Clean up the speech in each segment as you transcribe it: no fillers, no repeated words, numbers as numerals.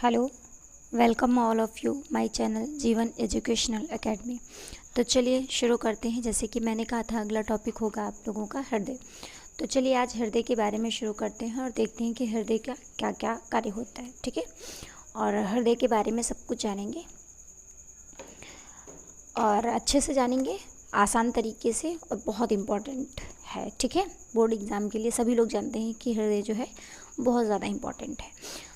Hello, welcome all of you my channel जीवन educational academy. तो चलिए शुरू करते हैं। जैसे कि मैंने कहा था अगला टॉपिक होगा आप लोगों का हृदय। तो चलिए आज हृदय के बारे में शुरू करते हैं और देखते हैं कि हृदय का क्या क्या कार्य होता है। ठीक है, और हृदय के बारे में सब कुछ जानेंगे और अच्छे से जानेंगे, आसान तरीके से, और बहुत इम्पॉर्टेंट है। ठीक है, बोर्ड एग्ज़ाम के लिए सभी लोग जानते हैं कि हृदय जो है बहुत ज़्यादा इम्पॉर्टेंट है।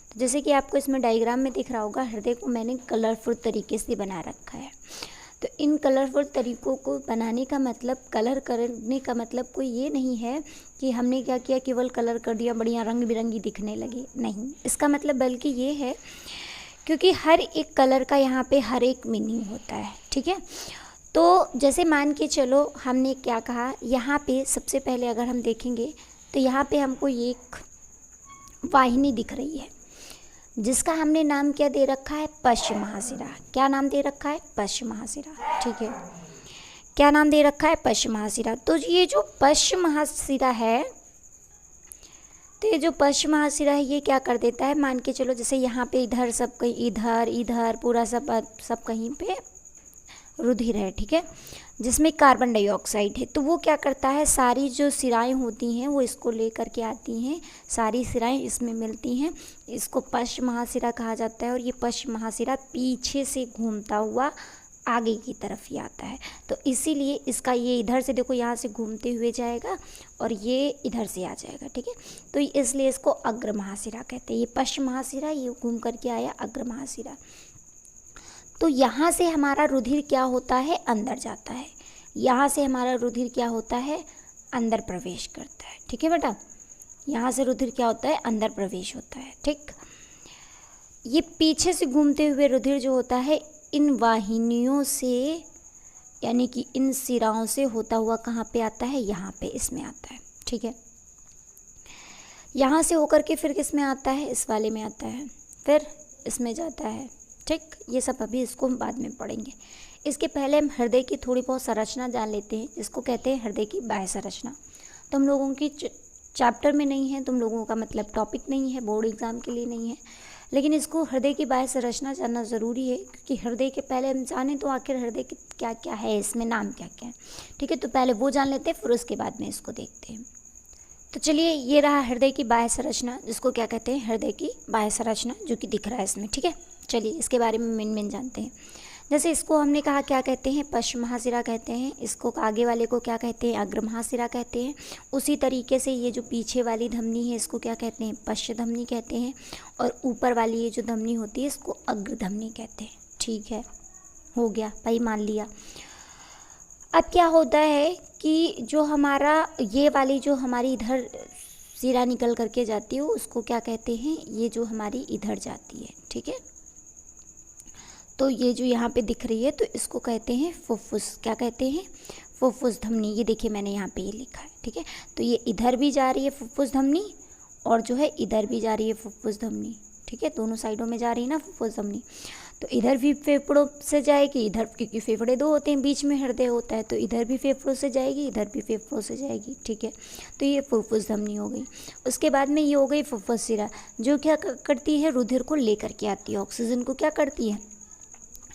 तो जैसे कि आपको इसमें डायग्राम में दिख रहा होगा, हृदय को मैंने कलरफुल तरीके से बना रखा है। तो इन कलरफुल तरीक़ों को बनाने का मतलब, कलर करने का मतलब कोई ये नहीं है कि हमने क्या किया, केवल कलर कर दिया, बढ़िया रंग बिरंगी दिखने लगी, नहीं। इसका मतलब बल्कि ये है क्योंकि हर एक कलर का यहाँ पे हर एक मीनिंग होता है। ठीक है, तो जैसे मान के चलो हमने क्या कहा, यहाँ पे सबसे पहले अगर हम देखेंगे तो यहाँ पे हमको एक वाहिनी दिख रही है जिसका हमने नाम क्या दे रखा है, पश्च महाशिरा। क्या नाम दे रखा है, पश्च महाशिरा। ठीक है, क्या नाम दे रखा है, पश्च महाशिरा। तो ये जो पश्च महाशिरा है, तो ये जो पश्च महाशिरा है ये क्या कर देता है, मान के चलो जैसे यहाँ पे इधर सब कहीं, इधर इधर पूरा सब कहीं पे रुधिर है। ठीक है, जिसमें कार्बन डाइऑक्साइड है, तो वो क्या करता है, सारी जो सिराएं होती हैं वो इसको लेकर के आती हैं, सारी सिराएं इसमें मिलती हैं। इसको पश्च महाशिरा कहा जाता है और ये पश्च महाशिरा पीछे से घूमता हुआ आगे की तरफ ही आता है। तो इसीलिए इसका ये इधर से देखो, यहाँ से घूमते हुए जाएगा और ये इधर से आ जाएगा। ठीक है, तो इसलिए इसको अग्र महाशिरा कहते हैं। ये पश्च महाशिरा, ये घूम करके आया अग्र महाशिरा। तो यहाँ से हमारा रुधिर क्या होता है, अंदर जाता है। यहाँ से हमारा रुधिर क्या होता है, अंदर प्रवेश करता है। ठीक है बेटा, यहाँ से रुधिर क्या होता है, अंदर प्रवेश होता है। ठीक, ये पीछे से घूमते हुए रुधिर जो होता है इन वाहिनियों से, यानी कि इन सिराओं से होता हुआ कहाँ पे आता है, यहाँ पे इसमें आता है। ठीक है, यहाँ से होकर के फिर किस में आता है, इस वाले में आता है, फिर इसमें जाता है। ठीक, ये सब अभी इसको हम बाद में पढ़ेंगे। इसके पहले हम हृदय की थोड़ी बहुत संरचना जान लेते हैं, जिसको कहते हैं हृदय की बाह्य संरचना। तुम लोगों की चैप्टर में नहीं है, तुम लोगों का मतलब टॉपिक नहीं है, बोर्ड एग्जाम के लिए नहीं है, लेकिन इसको हृदय की बाह्य संरचना जानना ज़रूरी है, क्योंकि हृदय के पहले हम जाने तो आखिर हृदय की क्या क्या है, इसमें नाम क्या क्या है। ठीक है, तो पहले वो जान लेते हैं, फिर उसके बाद में इसको देखते हैं। तो चलिए, ये रहा हृदय की बाह्य संरचना, जिसको क्या कहते हैं, हृदय की बाह्य संरचना, जो कि दिख रहा है इसमें। ठीक है, चलिए इसके बारे में मेन जानते हैं। जैसे इसको हमने कहा क्या कहते हैं, पश्च महाशिरा कहते हैं। इसको आगे वाले को क्या कहते हैं, अग्र महाशिरा कहते हैं। उसी तरीके से ये जो पीछे वाली धमनी है इसको क्या कहते हैं, पश्च धमनी कहते हैं। और ऊपर वाली ये जो धमनी होती है इसको अग्र धमनी कहते हैं। ठीक है, हो गया भाई, मान लिया। अब क्या होता है कि जो हमारा ये वाली जो हमारी इधर सिरा निकल करके जाती है उसको क्या कहते हैं, ये जो हमारी इधर जाती है। ठीक है, तो ये जो यहाँ पे दिख रही है तो इसको कहते हैं फुफ्फुस। क्या कहते हैं, फुफ्फुस धमनी। ये देखिए मैंने यहाँ पे ये लिखा है। ठीक है, तो ये इधर भी जा रही है फुफ्फुस धमनी और जो है इधर भी जा रही है फुफ्फुस धमनी। ठीक है, दोनों साइडों में जा रही है ना फुफ्फुस धमनी। तो इधर भी फेफड़ों से जाएगी, इधर क्योंकि फेफड़े दो होते हैं, बीच में हृदय होता है, तो इधर भी फेफड़ों से जाएगी, इधर भी फेफड़ों से जाएगी। ठीक है, तो ये फुफ्फुस धमनी हो गई। उसके बाद में ये हो गई फुफ्फुस सिरा, जो क्या करती है, रुधिर को लेकर के आती है, ऑक्सीजन को क्या करती है,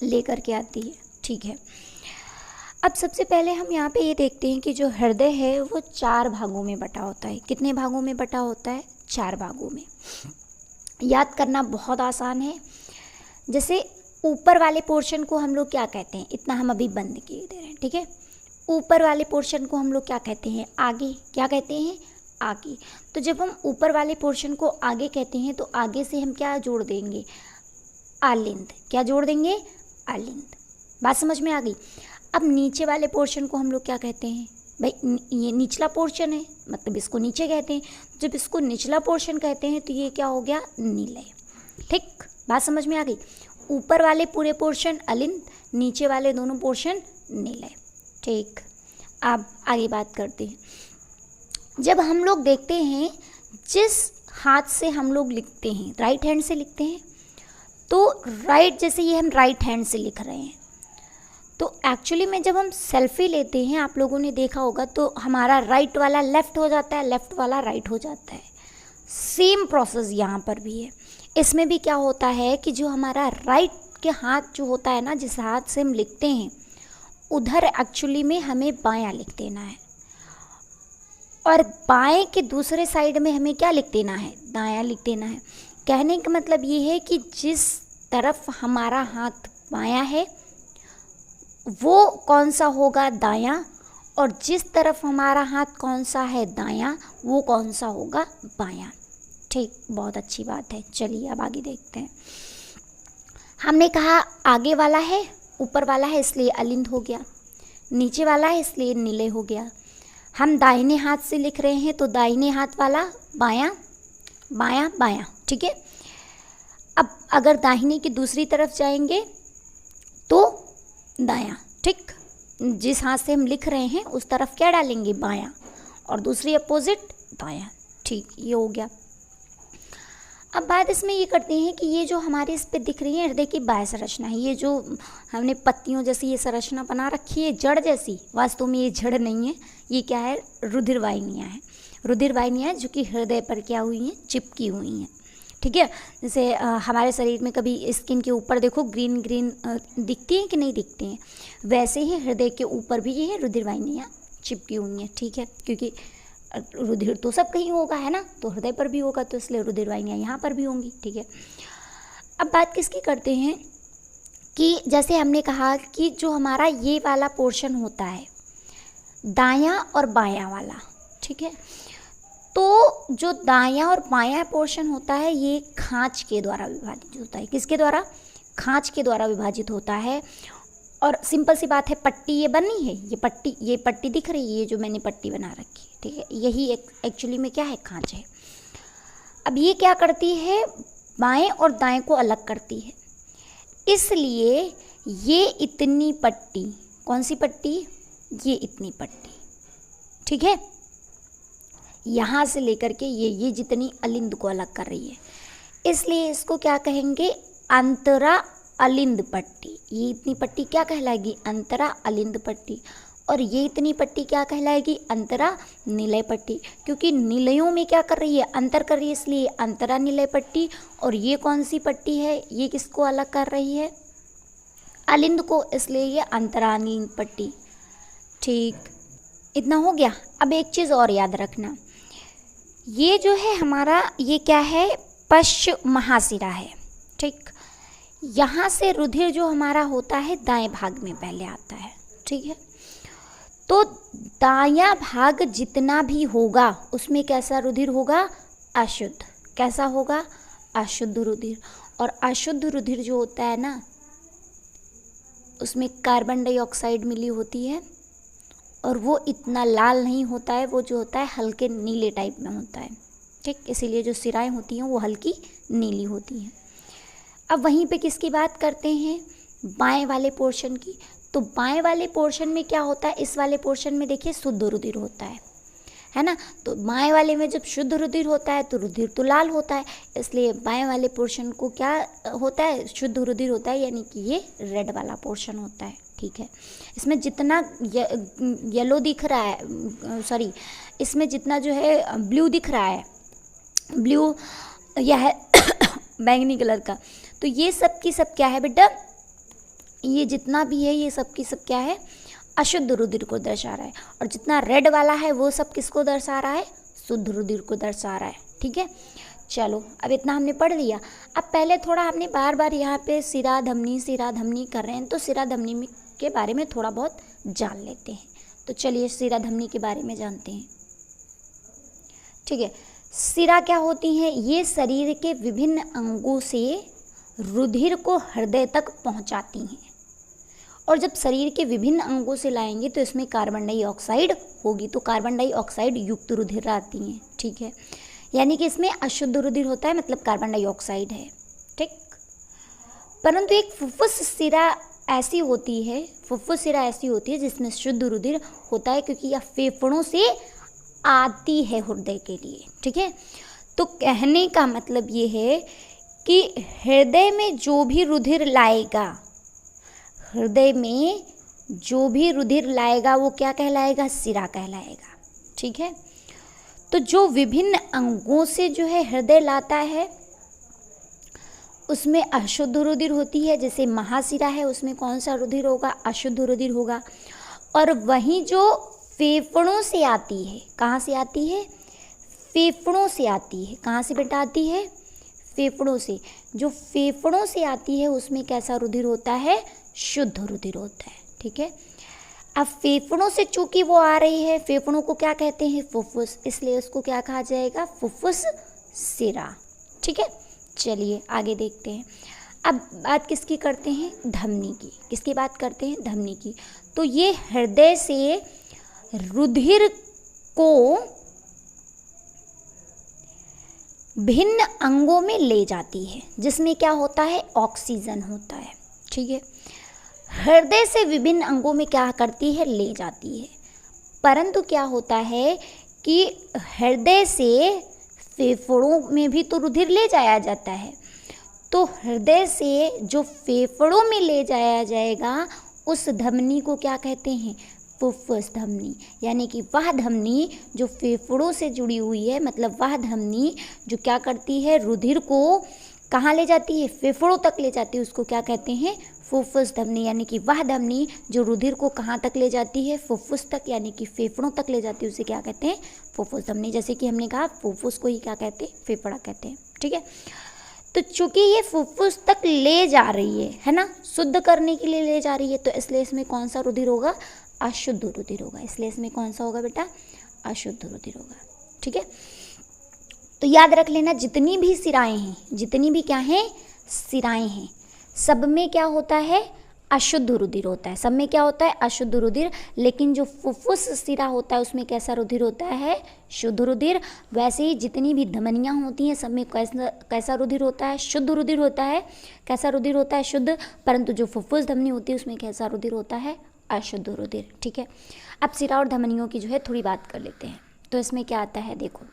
लेकर के आती है। ठीक है, अब सबसे पहले हम यहाँ पे ये देखते हैं कि जो हृदय है वो 4 भागों में बटा होता है। कितने भागों में बटा होता है, 4 भागों में। याद करना बहुत आसान है। जैसे ऊपर वाले पोर्शन को हम लोग क्या कहते हैं, इतना हम अभी बंद किए दे रहे हैं। ठीक है, ऊपर वाले पोर्शन को हम लोग क्या कहते हैं, आगे। क्या कहते हैं, आगे। तो जब हम ऊपर वाले पोर्शन को आगे कहते हैं तो आगे से हम क्या जोड़ देंगे, आलिंद। क्या जोड़ देंगे, आलिंद। बात समझ में आ गई। अब नीचे वाले पोर्शन को हम लोग क्या कहते हैं, भाई ये निचला पोर्शन है, मतलब इसको नीचे कहते हैं। जब इसको निचला पोर्शन कहते हैं तो ये क्या हो गया, नीलय। ठीक, बात समझ में आ गई। ऊपर वाले पूरे पोर्शन अलिंद, नीचे वाले दोनों पोर्शन नीलय। ठीक, अब आगे बात करते हैं। जब हम लोग देखते हैं, जिस हाथ से हम लोग लिखते हैं, राइट हैंड से लिखते हैं, तो राइट, जैसे ये हम राइट हैंड से लिख रहे हैं, तो एक्चुअली में जब हम सेल्फी लेते हैं, आप लोगों ने देखा होगा, तो हमारा राइट वाला लेफ़्ट हो जाता है, लेफ़्ट वाला राइट हो जाता है। सेम प्रोसेस यहाँ पर भी है। इसमें भी क्या होता है कि जो हमारा राइट के हाथ जो होता है ना, जिस हाथ से हम लिखते हैं, उधर एक्चुअली में हमें बायां लिख देना है, और बाएं के दूसरे साइड में हमें क्या लिख देना है, दायां लिख देना है। कहने का मतलब ये है कि जिस तरफ हमारा हाथ बायां है वो कौन सा होगा, दायां, और जिस तरफ हमारा हाथ कौन सा है, दायां, वो कौन सा होगा, बायां। ठीक, बहुत अच्छी बात है। चलिए अब आगे देखते हैं। हमने कहा आगे वाला है, ऊपर वाला है इसलिए अलिंद हो गया, नीचे वाला है इसलिए नीले हो गया। हम दाहिने हाथ से लिख रहे हैं तो दाहिने हाथ वाला बायां, बायां, बायां। ठीक है, अब अगर दाहिने की दूसरी तरफ जाएंगे तो दायां। ठीक, जिस हाथ से हम लिख रहे हैं उस तरफ क्या डालेंगे, बायां, और दूसरी अपोजिट दायां। ठीक, ये हो गया। अब बात इसमें ये करते हैं कि ये जो हमारे इस पे दिख रही है हृदय की बाह्य संरचना है, ये जो हमने पत्तियों जैसी ये संरचना बना रखी है, जड़ जैसी, वास्तव में ये जड़ नहीं है, ये क्या है, रुधिर वाहिनियाँ हैं। रुधिर वाहिनियाँ जो कि हृदय पर क्या हुई हैं, चिपकी हुई हैं। ठीक है, जैसे हमारे शरीर में कभी स्किन के ऊपर देखो ग्रीन ग्रीन दिखती हैं कि नहीं दिखती हैं, वैसे ही हृदय के ऊपर भी ये रुधिर वाहिनियाँ चिपकी हुई हैं। ठीक है, क्योंकि रुधिर तो सब कहीं होगा, है ना, तो हृदय पर भी होगा, तो इसलिए रुधिर वाहिनियाँ यहाँ पर भी होंगी। ठीक है, अब बात किसकी करते हैं कि जैसे हमने कहा कि जो हमारा ये वाला पोर्शन होता है, दायां और बायां वाला, ठीक है, तो जो दायां और बायां पोर्शन होता है ये खांच के द्वारा विभाजित होता है। किसके द्वारा, खांच के द्वारा विभाजित होता है। और सिंपल सी बात है, पट्टी ये बनी है, ये पट्टी दिख रही है, ये जो मैंने पट्टी बना रखी है, ठीक है, यही एक्चुअली में क्या है, खांच है। अब ये क्या करती है, बाएं और दाएं को अलग करती है, इसलिए ये इतनी पट्टी, कौन सी पट्टी, ये इतनी पट्टी, ठीक है, यहाँ से लेकर के ये जितनी अलिंद को अलग कर रही है, इसलिए इसको क्या कहेंगे, अंतरा अलिंद पट्टी। ये इतनी पट्टी क्या कहलाएगी, अंतरा अलिंद पट्टी, और ये इतनी पट्टी क्या कहलाएगी, अंतरा निलय पट्टी, क्योंकि निलयों में क्या कर रही है, अंतर कर रही है, इसलिए अंतरा निलय पट्टी। और ये कौन सी पट्टी है, ये किसको अलग कर रही है, अलिंद को, इसलिए ये अंतरालिंद पट्टी। ठीक, इतना हो गया। अब एक चीज़ और याद रखना, ये जो है हमारा, ये क्या है, पश्च महाशिरा है। ठीक, यहाँ से रुधिर जो हमारा होता है दाएं भाग में पहले आता है। ठीक है, तो दायां भाग जितना भी होगा उसमें कैसा रुधिर होगा, अशुद्ध। कैसा होगा, अशुद्ध रुधिर। और अशुद्ध रुधिर जो होता है ना, उसमें कार्बन डाइऑक्साइड मिली होती है, और वो इतना लाल नहीं होता है, वो जो होता है हल्के नीले टाइप में होता है। ठीक, इसीलिए जो सिराएं होती हैं वो हल्की नीली होती हैं। अब वहीं पे किसकी बात करते हैं, बाएं वाले पोर्शन की। तो बाएं वाले पोर्शन में क्या होता है, इस वाले पोर्शन में देखिए शुद्ध रुधिर होता है ना, तो बाएं वाले में जब शुद्ध रुधिर होता है तो रुधिर तो लाल होता है, इसलिए बाएं वाले पोर्शन को क्या होता है, शुद्ध रुधिर होता है, यानी कि ये रेड वाला पोर्शन होता है। ठीक है, इसमें जितना येलो दिख रहा है, सॉरी, इसमें जितना जो है ब्लू दिख रहा है, ब्लू यह है बैंगनी कलर का, तो ये सब की सब क्या है बेटा, ये जितना भी है ये सब की सब क्या है, अशुद्ध रुधिर को दर्शा रहा है। और जितना रेड वाला है वो सब किसको दर्शा रहा है, शुद्ध रुधिर को दर्शा रहा है। ठीक है, चलो अब इतना हमने पढ़ लिया। अब पहले थोड़ा हमने बार बार यहाँ पे सिरा धमनी कर रहे हैं, तो सिरा धमनी के बारे में थोड़ा बहुत जान लेते हैं। तो चलिए सिरा धमनी के बारे में जानते हैं। ठीक है, सिरा क्या होती हैं, ये शरीर के विभिन्न अंगों से रुधिर को हृदय तक पहुंचाती हैं, और जब शरीर के विभिन्न अंगों से लाएंगे तो इसमें कार्बन डाइऑक्साइड होगी, तो कार्बन डाइऑक्साइड युक्त रुधिर आती हैं। ठीक है, यानी कि इसमें अशुद्ध रुधिर होता है, मतलब कार्बन डाइऑक्साइड है। ठीक, परंतु एक फुफ्फुस सिरा ऐसी होती है जिसमें शुद्ध रुधिर होता है, क्योंकि यह फेफड़ों से आती है हृदय के लिए। ठीक है, तो कहने का मतलब ये है कि हृदय में जो भी रुधिर लाएगा वो क्या कहलाएगा, सिरा कहलाएगा। ठीक है, तो जो विभिन्न अंगों से जो है हृदय लाता है उसमें अशुद्ध रुधिर होती है। जैसे महाशिरा है उसमें कौन सा रुधिर होगा, अशुद्ध रुधिर होगा। और वहीं जो फेफड़ों से आती है, कहाँ से आती है, फेफड़ों से आती है। कहाँ से बेटा आती है, फेफड़ों से। जो फेफड़ों से आती है उसमें कैसा रुधिर होता है, शुद्ध रुधिर होता है। ठीक है, अब फेफड़ों से चूंकि वो आ रही है, फेफड़ों को क्या कहते हैं, फुफ्फुस, इसलिए उसको क्या कहा जाएगा, फुफ्फुस सिरा। ठीक है, चलिए आगे देखते हैं। अब बात किसकी करते हैं, धमनी की। किसकी बात करते हैं, धमनी की। तो ये हृदय से रुधिर को भिन्न अंगों में ले जाती है, जिसमें क्या होता है, ऑक्सीजन होता है। ठीक है, हृदय से विभिन्न अंगों में क्या करती है, ले जाती है। परंतु क्या होता है कि हृदय से फेफड़ों में भी तो रुधिर ले जाया जाता है। तो हृदय से जो फेफड़ों में ले जाया जाएगा उस धमनी को क्या कहते हैं, फुफ्फुस धमनी। यानी कि वह धमनी जो फेफड़ों से जुड़ी हुई है, मतलब वह धमनी जो क्या करती है, रुधिर को कहाँ ले जाती है, फेफड़ों तक ले जाती है, उसको क्या कहते हैं, फुफ्फुस धमनी। यानी कि वह धमनी जो रुधिर को कहाँ तक ले जाती है, फुफ्फुस तक, यानी कि फेफड़ों तक ले जाती है, उसे क्या कहते हैं, फुफ्फुस धमनी। जैसे कि हमने कहा फुफ्फुस को ही क्या कहते हैं, फेफड़ा कहते हैं। ठीक है, तो चूंकि ये फुफ्फुस तक ले जा रही है ना, शुद्ध करने के लिए ले जा रही है, तो इसलिए इसमें कौन सा रुधिर होगा, अशुद्ध रुधिर होगा। इसलिए इसमें कौन सा होगा बेटा, अशुद्ध रुधिर होगा। ठीक है, तो याद रख लेना, जितनी भी सिराएं हैं, जितनी भी क्या हैं, सिराएं हैं, सब में क्या होता है, अशुद्ध रुधिर होता है। सब में क्या होता है, अशुद्ध रुधिर। लेकिन जो फुफ्फुस सिरा होता है उसमें कैसा रुधिर होता है, शुद्ध रुधिर। वैसे ही जितनी भी धमनियाँ होती हैं सब में कैसा रुधिर होता है, शुद्ध रुधिर होता है। कैसा रुधिर होता है, शुद्ध। परंतु जो फुफ्फुस धमनी होती है उसमें कैसा रुधिर होता है, अशुद्ध रुधिर। ठीक है, अब सिरा और धमनियों की जो है थोड़ी बात कर लेते हैं। तो इसमें क्या आता है, देखो,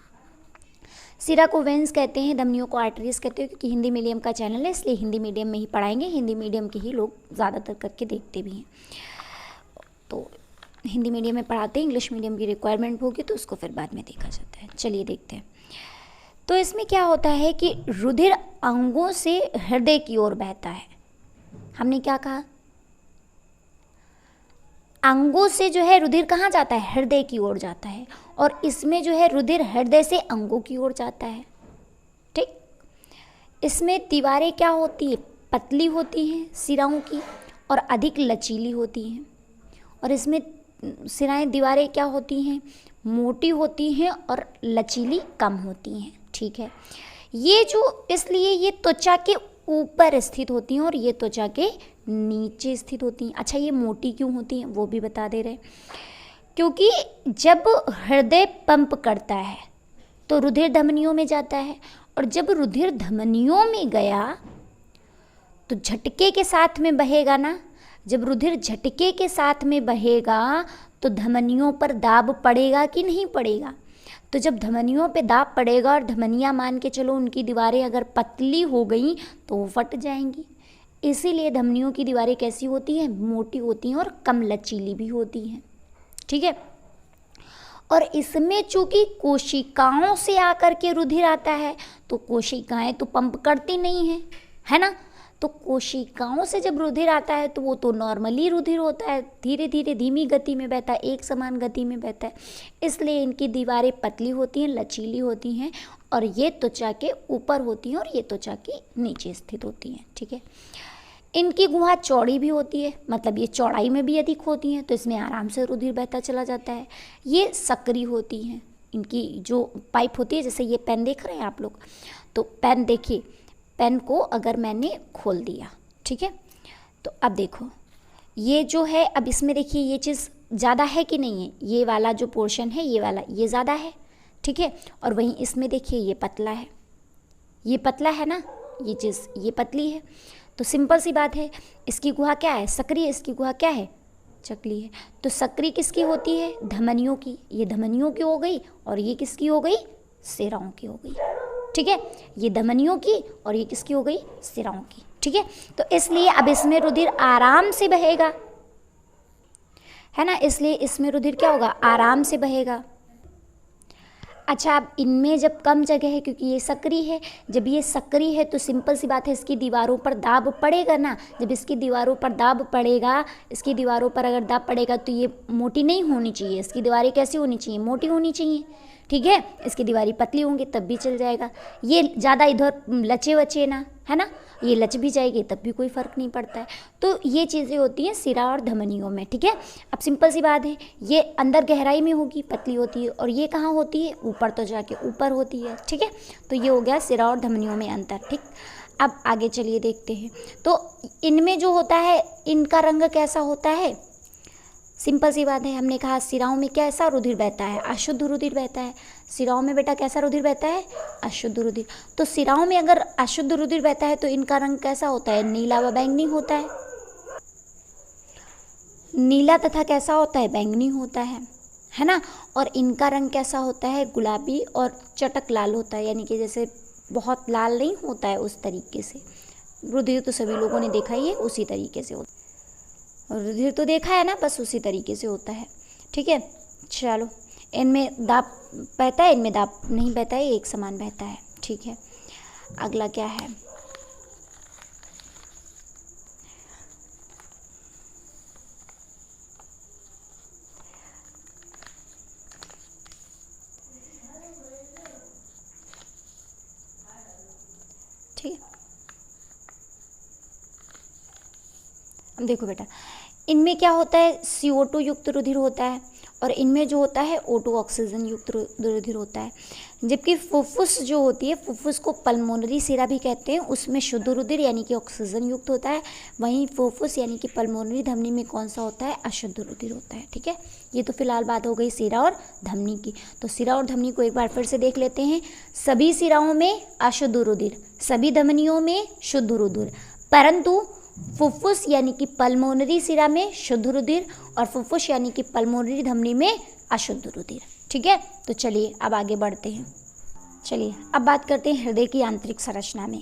सिरा को वेन्स कहते हैं, धमनियों को आर्टरीज कहते हैं। क्योंकि हिंदी मीडियम का चैनल है इसलिए हिंदी मीडियम में ही पढ़ाएंगे, हिंदी मीडियम के ही लोग ज़्यादातर करके देखते भी हैं। तो हिंदी मीडियम में पढ़ाते हैं, इंग्लिश मीडियम की रिक्वायरमेंट होगी तो उसको फिर बाद में देखा जाता है। चलिए देखते हैं। तो इसमें क्या होता है कि रुधिर अंगों से हृदय की ओर बहता है। हमने क्या कहा, अंगों से जो है रुधिर कहाँ जाता है, हृदय की ओर जाता है। और इसमें जो है रुधिर हृदय से अंगों की ओर जाता है। ठीक, इसमें दीवारें क्या होती है, पतली होती हैं सिराओं की और अधिक लचीली होती हैं। और इसमें सिराएं, दीवारें क्या होती हैं, मोटी होती हैं और लचीली कम होती हैं। ठीक है, ये जो, इसलिए ये त्वचा के ऊपर स्थित होती हैं और ये त्वचा के नीचे स्थित होती हैं। अच्छा, ये मोटी क्यों होती हैं वो भी बता दे रहे हैं। क्योंकि जब हृदय पंप करता है तो रुधिर धमनियों में जाता है, और जब रुधिर धमनियों में गया तो झटके के साथ में बहेगा ना। जब रुधिर झटके के साथ में बहेगा तो धमनियों पर दाब पड़ेगा कि नहीं पड़ेगा। तो जब धमनियों पे दाब पड़ेगा और धमनियाँ मान के चलो उनकी दीवारें अगर पतली हो गई तो वो फट जाएंगी। इसीलिए धमनियों की दीवारें कैसी होती हैं, मोटी होती हैं और कम लचीली भी होती हैं। ठीक है, और इसमें चूंकि कोशिकाओं से आकर के रुधिर आता है तो कोशिकाएं तो पंप करती नहीं हैं, है ना। तो कोशिकाओं से जब रुधिर आता है तो वो तो नॉर्मली रुधिर होता है, धीरे धीरे धीमी गति में बहता है, एक समान गति में बहता है। इसलिए इनकी दीवारें पतली होती हैं, लचीली होती हैं और ये त्वचा के ऊपर होती हैं और ये त्वचा के नीचे स्थित होती हैं। ठीक है, इनकी गुहा चौड़ी भी होती है, मतलब ये चौड़ाई में भी अधिक होती हैं, तो इसमें आराम से रुधिर बहता चला जाता है। ये सक्रिय होती हैं, इनकी जो पाइप होती है, जैसे ये पेन देख रहे हैं आप लोग, तो पेन देखिए, पेन को अगर मैंने खोल दिया, ठीक है, तो अब देखो ये जो है, अब इसमें देखिए ये चीज़ ज़्यादा है कि नहीं है, ये वाला जो पोर्शन है ये वाला, ये ज़्यादा है, ठीक है, और वहीं इसमें देखिए ये पतला है, ये पतला है ना, ये चीज़ ये पतली है। तो सिंपल सी बात है, इसकी गुहा क्या है, सक्रिय, इसकी गुहा क्या है, चकली है। तो सक्रिय किसकी होती है, धमनियों की, ये धमनियों की हो गई और ये किसकी हो गई, सिराओं की हो गई। ठीक है, ये धमनियों की और ये किसकी हो गई, सिराओं की। ठीक है, तो इसलिए अब इसमें रुधिर आराम से बहेगा, है ना, इसलिए इसमें रुधिर क्या होगा, आराम से बहेगा। अच्छा, अब इनमें जब कम जगह है क्योंकि ये सक्रिय है, जब ये सक्रिय है तो सिंपल सी बात है इसकी दीवारों पर दाब पड़ेगा ना। जब इसकी दीवारों पर दाब पड़ेगा, इसकी दीवारों पर अगर दाब पड़ेगा तो ये मोटी नहीं होनी चाहिए, इसकी दीवारें कैसी होनी चाहिए, मोटी होनी चाहिए, ठीक है। इसकी दीवारें पतली होंगी तब भी चल जाएगा, ये ज़्यादा इधर लचे वचे ना, है ना, ये लच भी जाएगी तब भी कोई फ़र्क नहीं पड़ता है। तो ये चीज़ें होती हैं सिरा और धमनियों में, ठीक है। अब सिंपल सी बात है, ये अंदर गहराई में होगी, पतली होती है, और ये कहाँ होती है, ऊपर तो जाके ऊपर होती है, ठीक है। तो ये हो गया सिरा और धमनियों में अंतर, ठीक। अब आगे चलिए देखते हैं। तो इनमें जो होता है, इनका रंग कैसा होता है, सिंपल सी बात है, हमने कहा सिराओं में कैसा रुधिर बहता है, अशुद्ध रुधिर बहता है। सिराओं में बेटा कैसा रुधिर बहता है, अशुद्ध रुधिर। तो सिराओं में अगर अशुद्ध रुधिर बहता है तो इनका रंग कैसा होता है, नीला व बैंगनी होता है, नीला तथा कैसा होता है, बैंगनी होता है ना। और इनका रंग कैसा होता है, गुलाबी और चटक लाल होता है, यानी कि जैसे बहुत लाल नहीं होता है उस तरीके से। रुधिर तो सभी लोगों ने देखा ही है, उसी तरीके से होता है, रुधिर तो देखा है ना, बस उसी तरीके से होता है, ठीक है। चलो, इनमें दाब बहता है, इनमें दाब नहीं बहता है, एक समान बहता है, ठीक है। अगला क्या है, ठीक है। अब देखो बेटा, इनमें क्या होता है, CO2 युक्त रुधिर होता है, और इनमें जो होता है O2 ऑक्सीजन युक्त रुधिर होता है। जबकि फुफ्फुस जो होती है, फुफ्फुस को पल्मोनरी सिरा भी कहते हैं, उसमें शुद्ध रुधिर यानी कि ऑक्सीजन युक्त होता है। वहीं फुफ्फुस यानी कि पल्मोनरी धमनी में कौन सा होता है, अशुद्ध रुधिर होता है, ठीक है। ये तो फिलहाल बात हो गई सिरा और धमनी की। तो सिरा और धमनी को एक बार फिर से देख लेते हैं। सभी सिराओं में अशुद्ध रुधिर, सभी धमनियों में शुद्ध रुधिर, परंतु फुफ्फुस यानी कि पल्मोनरी सिरा में शुद्ध रुधिर और फुफ्फुस यानी कि पल्मोनरी धमनी में अशुद्ध रुधिर, ठीक है। तो चलिए अब आगे बढ़ते हैं। चलिए अब बात करते हैं हृदय की आंतरिक संरचना में।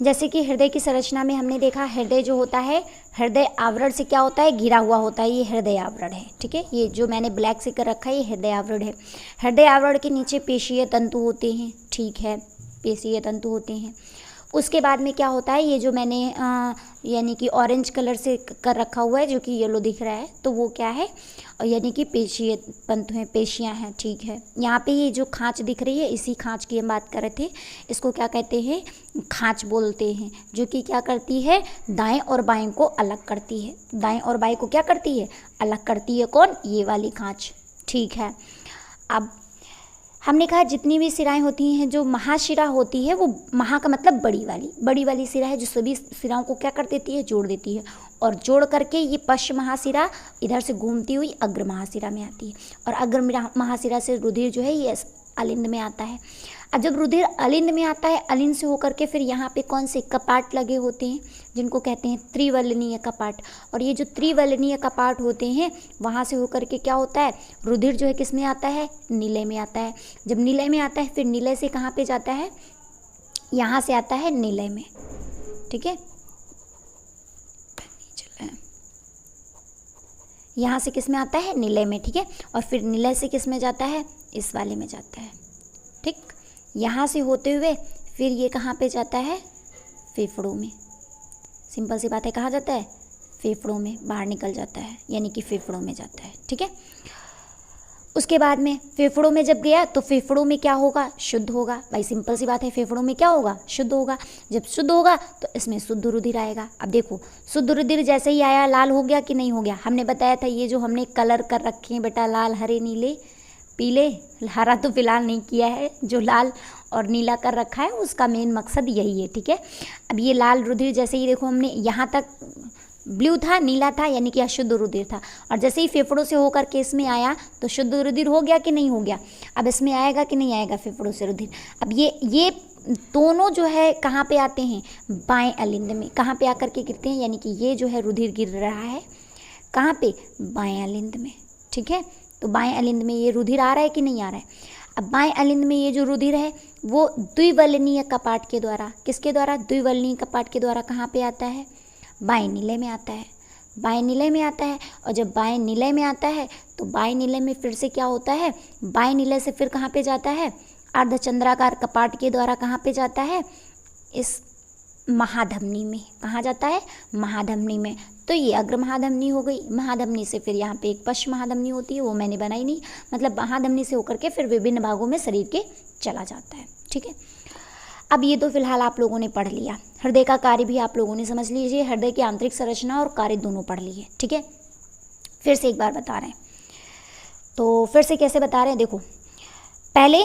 जैसे कि हृदय की संरचना में हमने देखा, हृदय जो होता है, हृदय आवरण से क्या होता है, घिरा हुआ होता है, ये हृदय आवरण है, ठीक है। ये जो मैंने ब्लैक से कर रखा है ये हृदय आवरण है। हृदय आवरण के नीचे पेशीय तंतु होते हैं, ठीक है, पेशीय तंतु होते हैं। उसके बाद में क्या होता है, ये जो मैंने यानी कि ऑरेंज कलर से कर रखा हुआ है, जो कि येलो दिख रहा है, तो वो क्या है, यानी कि पेशीय तंतु हैं, पेशियां हैं, ठीक है। यहाँ पे ये जो खांच दिख रही है, इसी खांच की हम बात कर रहे थे, इसको क्या कहते हैं, खांच बोलते हैं, जो कि क्या करती है, दाएं और बाएं को अलग करती है। दाएं और बाएं को क्या करती है, अलग करती है, कौन, ये वाली खांच, ठीक है। अब हमने कहा जितनी भी सिराएं होती हैं, जो महाशिरा होती है, वो महा का मतलब बड़ी वाली सिरा है, जो सभी सिराओं को क्या कर देती है, जोड़ देती है, और जोड़ करके ये पश्च महाशिरा इधर से घूमती हुई अग्र महाशिरा में आती है, और अग्र महाशिरा से रुधिर जो है ये अलिंद में आता है। अब जब रुधिर अलिंद में आता है, अलिंद से होकर के फिर यहाँ पे कौन से कपाट लगे होते हैं, जिनको कहते हैं त्रिवलनीय कपाट। और ये जो त्रिवलनीय कपाट होते हैं, वहाँ से होकर के क्या होता है, रुधिर जो है किस में आता है, नीले में आता है। जब नीले में आता है, फिर नीले से कहाँ पे जाता है, यहाँ से आता है नीले में, ठीक है। यहाँ से किस में आता है, नीले में, ठीक है। और फिर नीले से किस में जाता है, इस वाले में जाता है, ठीक। यहाँ से होते हुए फिर ये कहाँ पे जाता है, फेफड़ों में। सिंपल सी बात है, कहाँ जाता है, फेफड़ों में, बाहर निकल जाता है, यानी कि फेफड़ों में जाता है, ठीक है। उसके बाद में फेफड़ों में जब गया तो फेफड़ों में क्या होगा, शुद्ध होगा। भाई सिंपल सी बात है, फेफड़ों में क्या होगा, शुद्ध होगा। जब शुद्ध होगा तो इसमें शुद्ध रुधिर आएगा। अब देखो, शुद्ध रुधिर जैसे ही आया, लाल हो गया कि नहीं हो गया, हमने बताया था ये जो हमने कलर कर रखे हैं बेटा, लाल, हरे, नीले, पीले, हरा तो फिलहाल नहीं किया है, जो लाल और नीला कर रखा है उसका मेन मकसद यही है, ठीक है। अब ये लाल रुधिर जैसे ही देखो, हमने यहाँ तक ब्लू था, नीला था, यानी कि अशुद्ध रुधिर था, और जैसे ही फेफड़ों से होकर के इसमें आया तो शुद्ध रुधिर हो गया कि नहीं हो गया। अब इसमें आएगा कि नहीं आएगा फेफड़ों से रुधिर। अब ये दोनों जो है कहाँ पे आते हैं, बाएं अलिंद में। कहाँ पे आकर के गिरते हैं, यानी कि ये जो है रुधिर गिर रहा है कहाँ पे, बाएं अलिंद में, ठीक है। तो बाएं अलिंद में ये रुधिर आ रहा है कि नहीं आ रहा है। अब बाएं अलिंद में ये जो रुधिर है वो द्विवलनीय कपाट के द्वारा, किसके द्वारा, द्विवलनीय कपाट के द्वारा कहाँ पे आता है, बाएं नीले में आता है। बाएं निलय में आता है, और जब बाएं निलय में आता है तो बाएं निलय में फिर से क्या होता है, बाएं निलय से फिर कहाँ पे जाता है, अर्धचंद्राकार कपाट के द्वारा कहाँ पे जाता है, इस महाधमनी में। कहाँ जाता है, महाधमनी में। तो ये अग्र महाधमनी हो गई। महाधमनी से फिर यहाँ पे एक पश्च महाधमनी होती है, वो मैंने बनाई नहीं, मतलब महाधमनी से होकर के फिर विभिन्न भागों में शरीर के चला जाता है। ठीक है, अब ये तो फिलहाल आप लोगों ने पढ़ लिया। हृदय का कार्य भी आप लोगों ने समझ लीजिए, हृदय की आंतरिक संरचना और कार्य दोनों पढ़ लिए। ठीक है, फिर से एक बार बता रहे हैं, तो फिर से कैसे बता रहे हैं, देखो पहले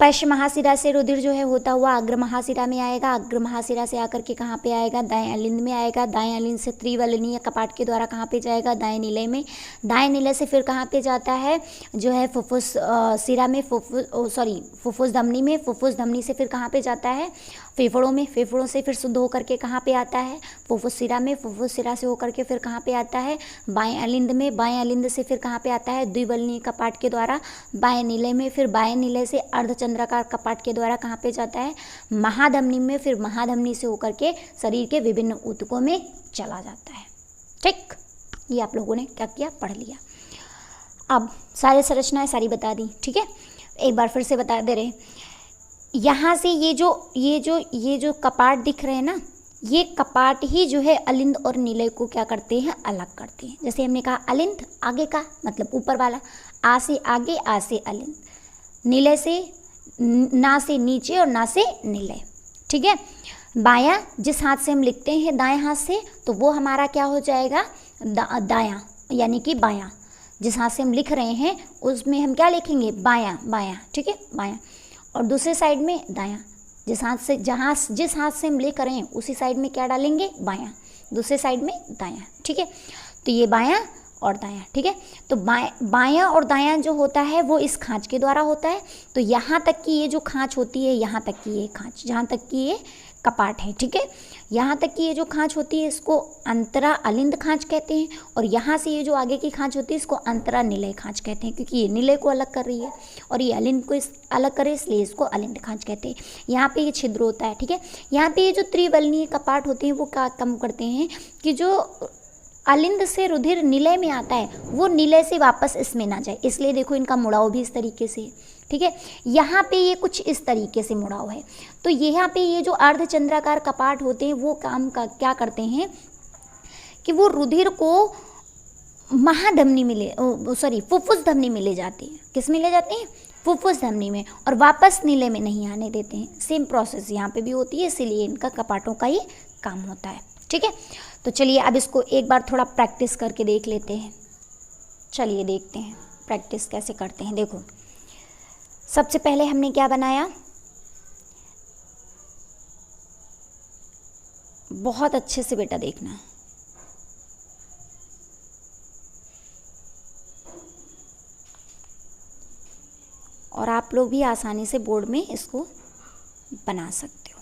पश्च महाशिरा से रुधिर जो है होता हुआ अग्र महाशिरा में आएगा, अग्र महाशिरा से आकर के कहाँ पे आएगा, दाएं अलिंद में आएगा, दाएं अलिंद से त्रिवलनीय कपाट के द्वारा कहाँ पे जाएगा, दाएं निलय में, दाएं निलय से फिर कहाँ पे जाता है, जो है फुफ्फुस शिरा में, फुफ्फुस धमनी में, फुफ्फुस धमनी से फिर कहाँ पे जाता है, फेफड़ों में, फेफड़ों से फिर शुद्ध होकर के कहाँ पे आता है, फुफ्फुस शिरा में, फुफ्फुस शिरा से होकर के फिर कहाँ पे आता है, बाएं अलिंद में, बाएं अलिंद से फिर कहाँ पे आता है, द्विबलनीय कपाट के द्वारा बाएं निलय में, फिर बाएं निलय से अर्धचंद्राकार कपाट के द्वारा कहाँ पे जाता है, महाधमनी में, फिर महाधमनी से होकर के शरीर के विभिन्न ऊतकों में चला जाता है। ठीक, ये आप लोगों ने क्या किया, पढ़ लिया। अब सारी संरचनाएं सारी बता दी। ठीक है, एक बार फिर से बता दे रहे, यहाँ से ये जो कपाट दिख रहे हैं ना, ये कपाट ही जो है अलिंद और निलय को क्या करते हैं, अलग करते हैं। जैसे हमने कहा अलिंद आगे का मतलब ऊपर वाला, आ से आगे, आ से अलिंद, निलय से ना से नीचे और ना से निलय। ठीक है, बायां जिस हाथ से हम लिखते हैं दाएं हाथ से, तो वो हमारा क्या हो जाएगा, दायां, यानी कि बायां। जिस हाथ से हम लिख रहे हैं उसमें हम क्या लिखेंगे, बायां, बायां। ठीक है, बायां। और दूसरे साइड में दायां, जिस हाथ से हम लिख रहे हैं उसी साइड में क्या डालेंगे, बायां, दूसरे साइड में दायां। ठीक है, तो ये बायां और दायां। ठीक है, तो बायां और दायां जो होता है वो इस खांच के द्वारा होता है। तो यहाँ तक की ये जो खांच होती है, यहाँ तक की ये खांच, जहाँ तक की ये कपाट है, ठीक है, यहाँ तक की ये जो खांच होती है इसको अंतरा अलिंद खांच कहते हैं, और यहाँ से ये जो आगे की खांच होती है इसको अंतरा निलय खांच कहते हैं, क्योंकि ये निलय को अलग कर रही है और ये अलिंद को अलग करे, इसलिए इसको अलिंद खांच कहते हैं। यहाँ पे ये छिद्र होता है। ठीक है, यहाँ पे ये जो त्रिबलनीय कपाट होते हैं वो क्या कम करते हैं कि जो अलिंद से रुधिर निलय में आता है वो निलय से वापस इसमें ना जाए, इसलिए देखो इनका मुड़ाव भी इस तरीके से है। ठीक है, यहाँ पे ये कुछ इस तरीके से मुड़ाव है। तो यहाँ पे ये जो अर्धचंद्राकार कपाट होते हैं वो काम का क्या करते हैं कि वो रुधिर को महाधमनी में फुफ्फुस धमनी में ले जाते हैं। किस में ले जाते हैं, फुफ्फुस धमनी में, और वापस निलय में नहीं आने देते हैं। सेम प्रोसेस यहाँ पे भी होती है, इसीलिए इनका कपाटों का ही काम होता है। ठीक है, तो चलिए अब इसको एक बार थोड़ा प्रैक्टिस करके देख लेते हैं। चलिए देखते हैं प्रैक्टिस कैसे करते हैं। देखो सबसे पहले हमने क्या बनाया, बहुत अच्छे से बेटा देखना, और आप लोग भी आसानी से बोर्ड में इसको बना सकते हो।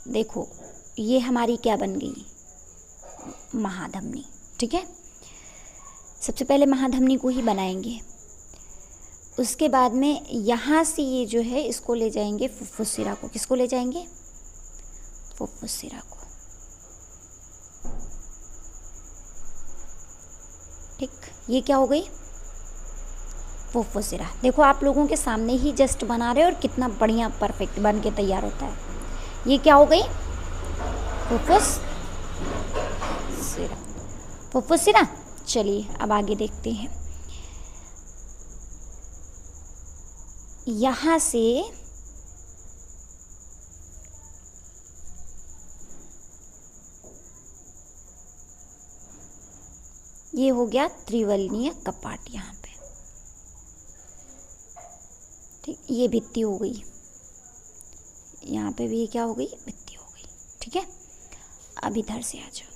देखो ये हमारी क्या बन गई, महाधमनी। ठीक है, सबसे पहले महाधमनी को ही बनाएंगे, उसके बाद में यहाँ से ये जो है इसको ले जाएंगे फुफ्फुस शिरा को। किसको ले जाएंगे, फुफ्फुस शिरा को। ठीक, ये क्या हो गई, फुफ्फुस शिरा। देखो आप लोगों के सामने ही जस्ट बना रहे हो और कितना बढ़िया परफेक्ट बन के तैयार होता है। ये क्या हो गई, फुफ्फुस शिरा, फुफ्फुस शिरा। चलिए अब आगे देखते हैं। यहाँ से ये हो गया त्रिवलनीय कपाट यहाँ पे। ठीक, ये भित्ति हो गई, यहाँ पे भी क्या हो गई, भित्ति हो गई। ठीक है, अब इधर से आ जाओ।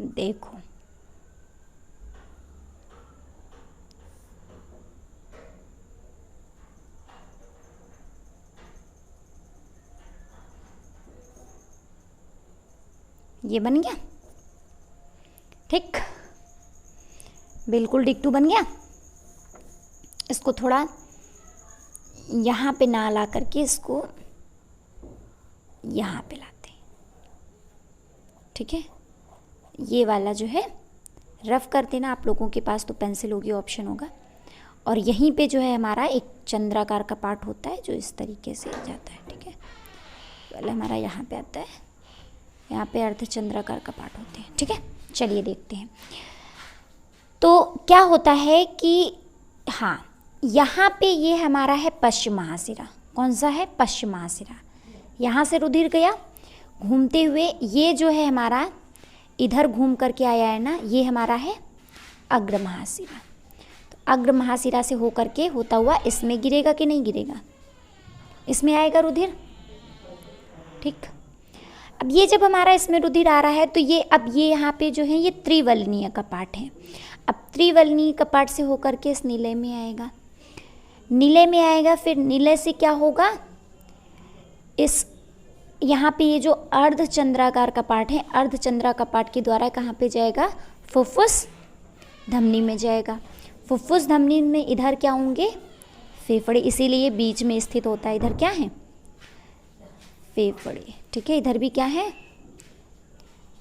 देखो ये बन गया, ठीक, बिल्कुल डिक्टू बन गया। इसको थोड़ा यहाँ पे ना ला करके इसको यहाँ पे लाते हैं, ठीक है। ये वाला जो है रफ कर देना, आप लोगों के पास तो पेंसिल होगी, ऑप्शन होगा। और यहीं पे जो है हमारा एक चंद्राकार का पार्ट होता है जो इस तरीके से जाता है, ठीक है। पहले हमारा यहाँ पे आता है, यहाँ पे अर्धचंद्राकार का पार्ट होते हैं, ठीक है। चलिए देखते हैं। तो क्या होता है कि हाँ, यहाँ पे ये हमारा है पश्चिम महाशिरा। कौन सा है? पश्चिम महाशिरा। यहाँ से रुधिर गया घूमते हुए, ये जो है हमारा इधर घूम करके आया है ना, ये हमारा है अग्र महाशिरा। तो अग्र महाशिरा से हो करके होता हुआ इसमें गिरेगा कि नहीं गिरेगा? इसमें आएगा रुधिर, ठीक। अब ये जब हमारा इसमें रुधिर आ रहा है तो ये अब ये यहाँ पे जो है ये त्रिवलनीय कपाट है। अब त्रिवलनीय कपाट से होकर के इस नीले में आएगा, नीले में आएगा, फिर नीले से क्या होगा, इस यहाँ पे ये जो अर्धचंद्राकार कपाट है, अर्धचंद्रा कपाट के द्वारा कहाँ पे जाएगा? फुफ्फुस धमनी में जाएगा। फुफ्फुस धमनी में इधर क्या होंगे? फेफड़े, इसीलिए बीच में स्थित होता है। इधर क्या है? फेफड़े, ठीक है। इधर भी क्या है?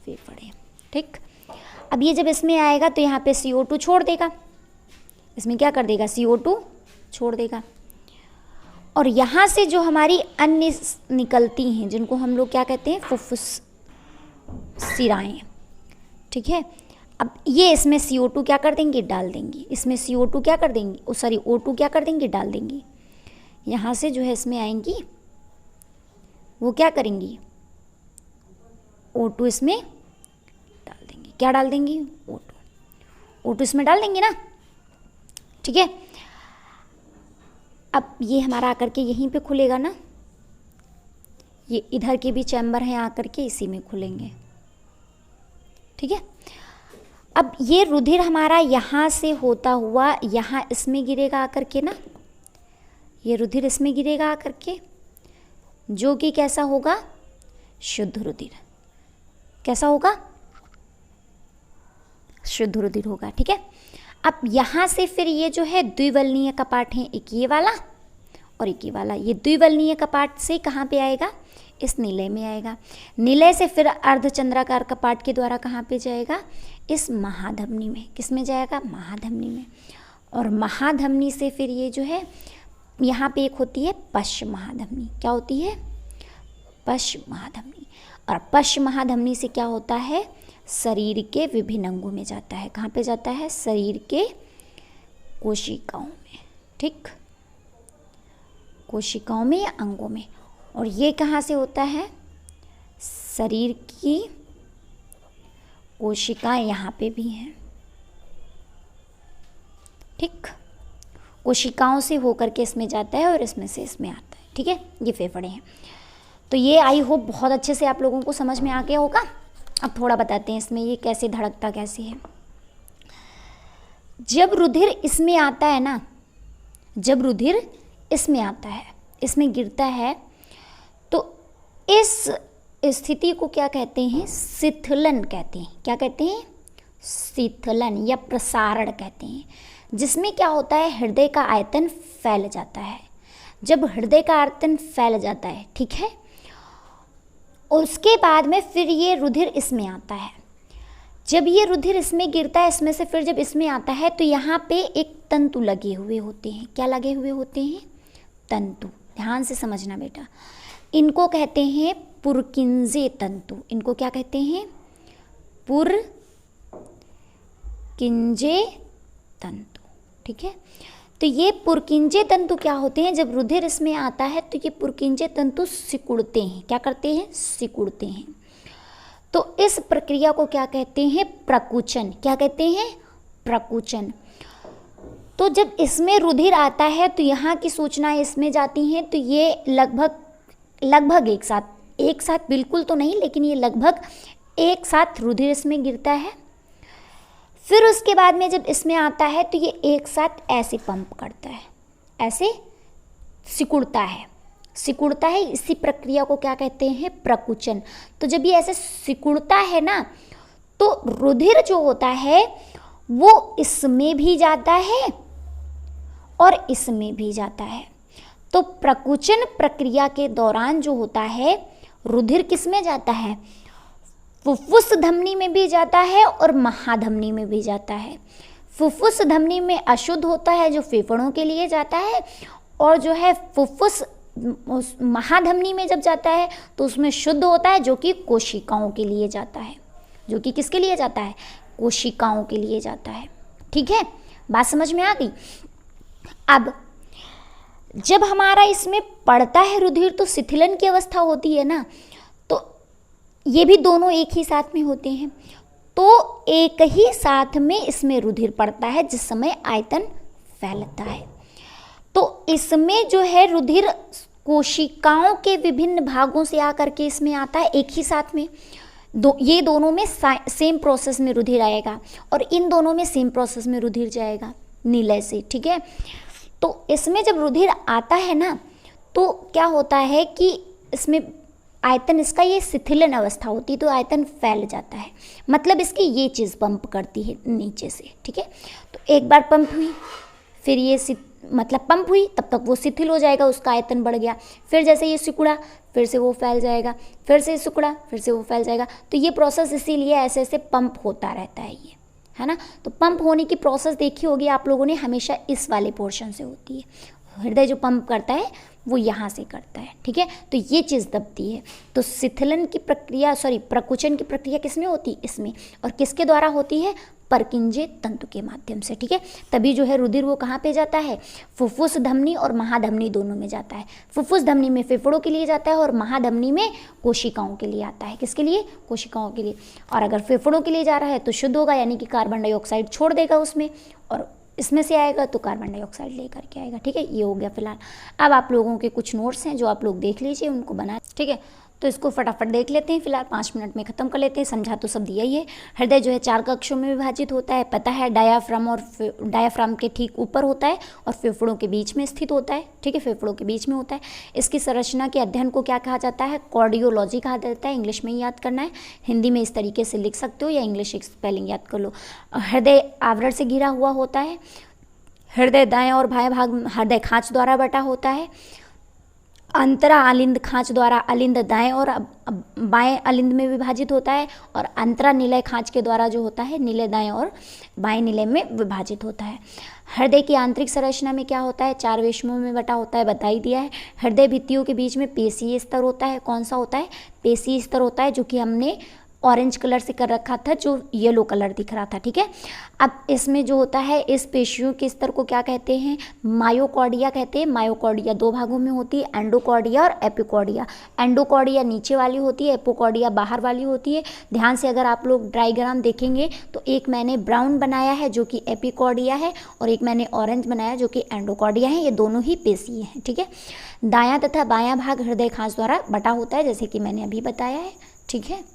फेफड़े, ठीक। अब ये जब इसमें आएगा तो यहाँ पे CO2 छोड़ देगा, इसमें क्या कर देगा? CO2 छोड़ देगा। और यहाँ से जो हमारी अन्य निकलती हैं जिनको हम लोग क्या कहते हैं? फुफ्फुस शिराएं, ठीक है। अब ये इसमें CO2 क्या कर देंगे? डाल देंगी। इसमें CO2 क्या कर देंगी? O2 क्या कर देंगे? डाल देंगी। यहाँ से जो है इसमें आएंगी, वो क्या करेंगी? O2 इसमें डाल देंगी। क्या डाल देंगी? O2 इसमें डाल देंगे ना, ठीक है। अब ये हमारा आकर के यहीं पे खुलेगा ना, ये इधर के भी चैम्बर हैं, आकर के इसी में खुलेंगे, ठीक है। अब ये रुधिर हमारा यहाँ से होता हुआ यहाँ इसमें गिरेगा आकर के ना, ये रुधिर इसमें गिरेगा आकर के, जो कि कैसा होगा? शुद्ध रुधिर। कैसा होगा? शुद्ध रुधिर होगा, ठीक है। अब यहाँ से फिर ये जो है द्विवलनीय कपाट है, एक ये वाला और एक ये वाला। ये द्विवलनीय कपाट से कहाँ पे आएगा? इस नीले में आएगा। नीले से फिर अर्धचंद्राकार कपाट के द्वारा कहाँ पे जाएगा? इस महाधमनी में। किस में जाएगा? महाधमनी में। और महाधमनी से फिर ये जो है यहाँ पे एक होती है पश्च महाधमनी। क्या होती है? पश्च महाधमनी। और पश्च महाधमनी से क्या होता है? शरीर के विभिन्न अंगों में जाता है। कहाँ पे जाता है? शरीर के कोशिकाओं में, ठीक, कोशिकाओं में या अंगों में। और ये कहाँ से होता है? शरीर की कोशिकाएं यहाँ पे भी हैं, ठीक। कोशिकाओं से होकर के इसमें जाता है और इसमें से इसमें आता है, ठीक है। ये फेफड़े हैं। तो ये आई होप बहुत अच्छे से आप लोगों को समझ में आ गया होगा। अब थोड़ा बताते हैं इसमें ये कैसे धड़कता कैसे है। जब रुधिर इसमें आता है ना, जब रुधिर इसमें आता है, इसमें गिरता है, तो इस स्थिति को क्या कहते हैं? शिथिलन कहते हैं। क्या कहते हैं? शिथिलन या प्रसारण कहते हैं। जिसमें क्या होता है? हृदय का आयतन फैल जाता है। जब हृदय का आयतन फैल जाता है, ठीक है, और उसके बाद में फिर ये रुधिर इसमें आता है। जब ये रुधिर इसमें गिरता है, इसमें से फिर जब इसमें आता है तो यहाँ पे एक तंतु लगे हुए होते हैं। क्या लगे हुए होते हैं? तंतु। ध्यान से समझना बेटा, इनको कहते हैं पुरकिंजे तंतु। इनको क्या कहते हैं? पुरकिंजे तंतु, ठीक है। तो ये पुरकिंजे तंतु क्या होते हैं? जब रुधिर इसमें आता है तो ये पुरकिंजे तंतु सिकुड़ते हैं। क्या करते हैं? सिकुड़ते हैं। तो इस प्रक्रिया को क्या कहते हैं? प्रकुचन। क्या कहते हैं? प्रकुचन। तो जब इसमें रुधिर आता है तो यहाँ की सूचनाएं इसमें जाती हैं, तो ये लगभग एक साथ बिल्कुल तो नहीं, लेकिन ये लगभग एक साथ रुधिर इसमें गिरता है। फिर उसके बाद में जब इसमें आता है तो ये एक साथ ऐसे पंप करता है, ऐसे सिकुड़ता है, सिकुड़ता है, इसी प्रक्रिया को क्या कहते हैं, प्रकुचन। तो जब ये ऐसे सिकुड़ता है ना, तो रुधिर जो होता है वो इसमें भी जाता है और इसमें भी जाता है। तो प्रकुचन प्रक्रिया के दौरान जो होता है रुधिर किस में जाता है, फुफ्फुस धमनी में भी जाता है और महाधमनी में भी जाता है। फुफ्फुस धमनी में अशुद्ध होता है जो फेफड़ों के लिए जाता है, और जो है फुफ्फुस महाधमनी में जब जाता है तो उसमें शुद्ध होता है जो कि कोशिकाओं के लिए जाता है। जो कि किसके लिए जाता है, कोशिकाओं के लिए जाता है। ठीक है, बात समझ में आ गई। अब जब हमारा इसमें पड़ता है रुधिर तो शिथिलन की अवस्था होती है ना, तो ये भी दोनों एक ही साथ में होते हैं। तो एक ही साथ में इसमें रुधिर पड़ता है जिस समय आयतन फैलता है। तो इसमें जो है रुधिर कोशिकाओं के विभिन्न भागों से आकर के इसमें आता है एक ही साथ में। ये दोनों में सेम प्रोसेस में रुधिर आएगा और इन दोनों में सेम प्रोसेस में रुधिर जाएगा नीले से। ठीक है, तो इसमें जब रुधिर आता है ना, तो क्या होता है कि इसमें आयतन, इसका ये शिथिलन अवस्था होती है तो आयतन फैल जाता है, मतलब इसकी ये चीज़ पंप करती है नीचे से। ठीक है, तो एक बार पंप हुई, फिर ये मतलब पंप हुई, तब तक वो शिथिल हो जाएगा, उसका आयतन बढ़ गया। फिर जैसे ये सिकुड़ा, फिर से वो फैल जाएगा, फिर से सिकुड़ा, फिर से वो फैल जाएगा। तो ये प्रोसेस इसीलिए ऐसे ऐसे पंप होता रहता है ये, है ना। तो पंप होने की प्रोसेस देखी होगी आप लोगों ने, हमेशा इस वाले पोर्शन से होती है। हृदय जो पंप करता है वो यहाँ से करता है। ठीक है, तो ये चीज़ दबती है। तो शिथिलन की प्रक्रिया, प्रकुचन की प्रक्रिया किसमें होती है, इसमें। और किसके द्वारा होती है, परकिंजे तंतु के माध्यम से। ठीक है, तभी जो है रुधिर वो कहाँ पे जाता है, फुफ्फुस धमनी और महाधमनी दोनों में जाता है। फुफ्फुस धमनी में फेफड़ों के लिए जाता है और महाधमनी में कोशिकाओं के लिए आता है। किसके लिए, कोशिकाओं के लिए। और अगर फेफड़ों के लिए जा रहा है तो शुद्ध होगा, यानी कि कार्बन डाइऑक्साइड छोड़ देगा उसमें, और इसमें से आएगा तो कार्बन डाइऑक्साइड लेकर के आएगा। ठीक है, ये हो गया फिलहाल। अब आप लोगों के कुछ नोट्स हैं जो आप लोग देख लीजिए, उनको बना। ठीक है, तो इसको फटाफट देख लेते हैं, फिलहाल 5 मिनट में ख़त्म कर लेते हैं। समझा तो सब दिया ही है। हृदय जो है 4 कक्षों में विभाजित होता है, पता है। डायाफ्राम और डायाफ्राम के ठीक ऊपर होता है और फेफड़ों के बीच में स्थित होता है। ठीक है, फेफड़ों के बीच में होता है। इसकी संरचना के अध्ययन को क्या कहा जाता है, कार्डियोलॉजी कहा जाता है। इंग्लिश में ही याद करना है, हिंदी में इस तरीके से लिख सकते हो या इंग्लिश स्पेलिंग याद कर लो। हृदय आवरण से घिरा हुआ होता है। हृदय दाएं और बाएं भाग हृदय खांच द्वारा बटा होता है। अंतरा अलिंद खांच द्वारा अलिंद दाएं और बाएं अलिंद में विभाजित होता है, और अंतरा निलय खांच के द्वारा जो होता है निलय दाएं और बाएं निलय में विभाजित होता है। हृदय की आंतरिक संरचना में क्या होता है, 4 वेशमों में बटा होता है, बता ही दिया है। हृदय भित्तियों के बीच में पेशीय स्तर होता है। कौन सा होता है, पेशीय स्तर होता है, जो कि हमने ऑरेंज कलर से कर रखा था, जो येलो कलर दिख रहा था। ठीक है, अब इसमें जो होता है इस पेशियों के स्तर को क्या कहते हैं, मायोकॉर्डिया कहते हैं। मायोकॉर्डिया 2 भागों में होती है, एंडोकॉर्डिया और एपिकॉर्डिया। एंडोकॉर्डिया नीचे वाली होती है, एपोकॉर्डिया बाहर वाली होती है। ध्यान से अगर आप लोग डायग्राम देखेंगे तो एक मैंने ब्राउन बनाया है जो कि एपिकॉर्डिया है, और एक मैंने ऑरेंज बनाया जो कि एंडोकॉर्डिया है। ये दोनों ही पेशीय हैं। ठीक है, दायां तथा बायां भाग हृदय खांच द्वारा बटा होता है, जैसे कि मैंने अभी बताया है। ठीक है,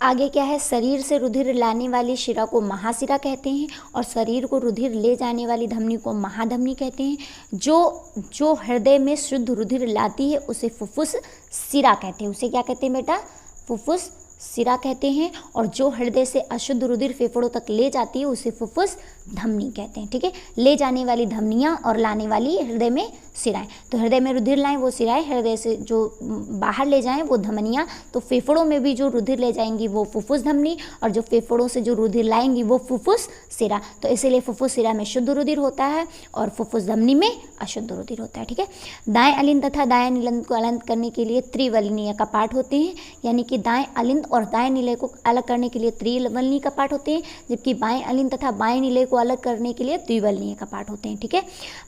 आगे क्या है, शरीर से रुधिर लाने वाली शिरा को महाशिरा कहते हैं, और शरीर को रुधिर ले जाने वाली धमनी को महाधमनी कहते हैं। जो हृदय में शुद्ध रुधिर लाती है उसे फुफ्फुस शिरा कहते हैं। उसे क्या कहते हैं बेटा, फुफ्फुस शिरा कहते हैं। और जो हृदय से अशुद्ध रुधिर फेफड़ों तक ले जाती है उसे फुफ्फुस धमनी कहते हैं। ठीक है, ले जाने वाली धमनियाँ और लाने वाली हृदय में शिराएं। तो हृदय में रुधिर लाएं वो शिराएं, हृदय से जो बाहर ले जाएं वो धमनियाँ। तो फेफड़ों में भी जो रुधिर ले जाएंगी वो फुफ्फुस धमनी, और जो फेफड़ों से जो रुधिर लाएंगी वो फुफ्फुस शिरा। तो इसीलिए फुफ्फुस शिरा में शुद्ध रुधिर होता है और फुफ्फुस धमनी में अशुद्ध रुधिर होता है। ठीक है, दाएं अलिंद तथा दाएं निलंद को अलग करने के लिए त्रिवलनीय कपाट होते हैं, यानी कि दाएं अलिंद और दाएं निलय को अलग करने के लिए त्रिवलनीय कपाट होते हैं, जबकि बाएं अलिंद तथा बाएं निलय को अलग करने के लिए द्विवलनीय कपाट होते हैं। ठीक है,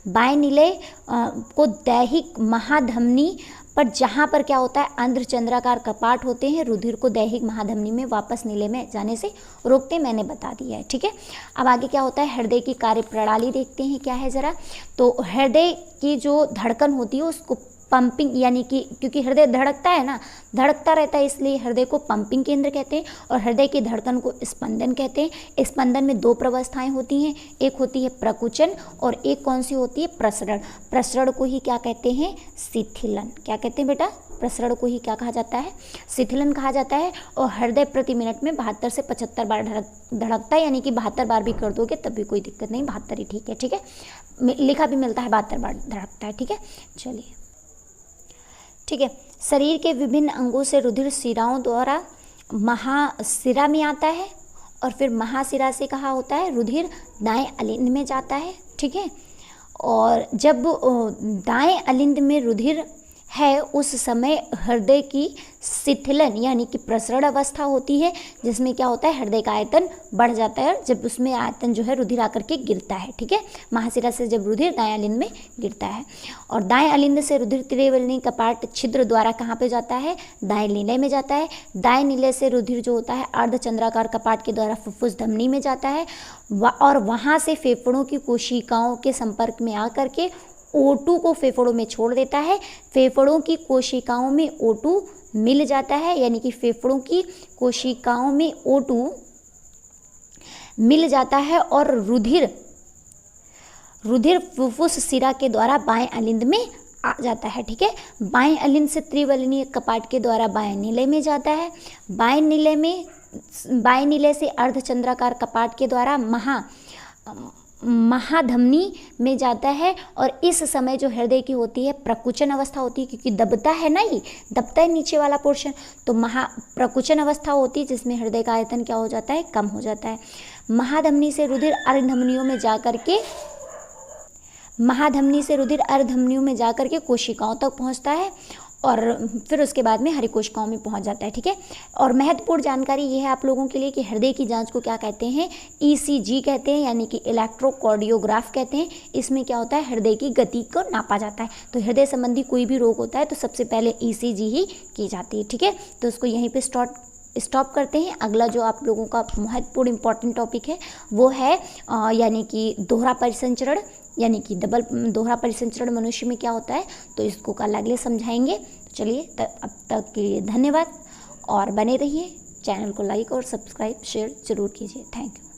बाएं निलय को दैहिक महाधमनी पर, जहाँ पर क्या होता है अर्धचंद्राकार कपाट होते हैं, रुधिर को दैहिक महाधमनी में वापस नीले में जाने से रोकते, मैंने बता दिया है। ठीक है, अब आगे क्या होता है, हृदय की कार्य प्रणाली देखते हैं क्या है ज़रा। तो हृदय की जो धड़कन होती है उसको पंपिंग यानी कि क्योंकि हृदय धड़कता है ना, धड़कता रहता है, इसलिए हृदय को पंपिंग केंद्र कहते हैं और हृदय की धड़कन को स्पंदन कहते हैं। स्पंदन में दो प्रवस्थाएं होती हैं, एक होती है प्रकुचन और एक कौन सी होती है, प्रसरण। प्रसरण को ही क्या कहते हैं, शिथिलन। क्या कहते हैं बेटा, प्रसरण को ही क्या कहा जाता है, शिथिलन कहा जाता है। और हृदय प्रति मिनट में 72 से 75 बार धड़कता है, यानी कि 72 बार भी कर दोगे तब भी कोई दिक्कत नहीं, 72 ही ठीक है। ठीक है, लिखा भी मिलता है 72 बार धड़कता है। ठीक है, चलिए ठीक है। शरीर के विभिन्न अंगों से रुधिर शिराओं द्वारा महाशिरा में आता है और फिर महाशिरा से कहा होता है रुधिर दाएं अलिंद में जाता है। ठीक है, और जब दाएं अलिंद में रुधिर है उस समय हृदय की शिथिलन यानी कि प्रसरण अवस्था होती है, जिसमें क्या होता है, हृदय का आयतन बढ़ जाता है और जब उसमें आयतन जो है रुधिर आकर के गिरता है। ठीक है, महाशिरा से जब रुधिर दाएं अलिंद में गिरता है और दाएं अलिंद से रुधिर त्रिवेणी कपाट छिद्र द्वारा कहाँ पे जाता है, दाएं नीले में जाता है। दाएं नीले से रुधिर जो होता है अर्धचंद्राकार कपाट के द्वारा फुफ्फुस धमनी में जाता है और वहाँ से फेफड़ों की कोशिकाओं के संपर्क में आकर के O2 को फेफड़ों में छोड़ देता है। फेफड़ों की कोशिकाओं में O2 मिल जाता है, यानी कि फेफड़ों की कोशिकाओं में O2 मिल जाता है और रुधिर फुफ्फुस शिरा के द्वारा बाएं अलिंद में आ जाता है। ठीक है, बाएं अलिंद से त्रिवलनीय कपाट के द्वारा बाएं नीले में जाता है। बाएं नीले से अर्धचंद्राकार कपाट के द्वारा महाधमनी में जाता है और इस समय जो हृदय की होती है प्रकुचन अवस्था होती है, क्योंकि दबता है ना, ये दबता है नीचे वाला पोर्शन, तो प्रकुचन अवस्था होती है जिसमें हृदय का आयतन क्या हो जाता है, कम हो जाता है। महाधमनी से रुधिर अर्धधमनियों में जाकर के कोशिकाओं तक पहुंचता है और फिर उसके बाद में हरी कोशिकाओं में पहुंच जाता है। ठीक है, और महत्वपूर्ण जानकारी ये है आप लोगों के लिए कि हृदय की जांच को क्या कहते हैं, ECG कहते हैं, यानी कि इलेक्ट्रोकार्डियोग्राफ कहते हैं। इसमें क्या होता है, हृदय की गति को नापा जाता है। तो हृदय संबंधी कोई भी रोग होता है तो सबसे पहले ECG ही की जाती है। ठीक है, तो उसको यहीं पर स्टॉप करते हैं। अगला जो आप लोगों का महत्वपूर्ण इंपॉर्टेंट टॉपिक है वो है यानी कि दोहरा परिसंचरण, यानी कि दोहरा परिसंचरण मनुष्य में क्या होता है, तो इसको कल अगले समझाएंगे। चलिए अब तक के लिए धन्यवाद और बने रहिए। चैनल को लाइक और सब्सक्राइब शेयर जरूर कीजिए। Thank you.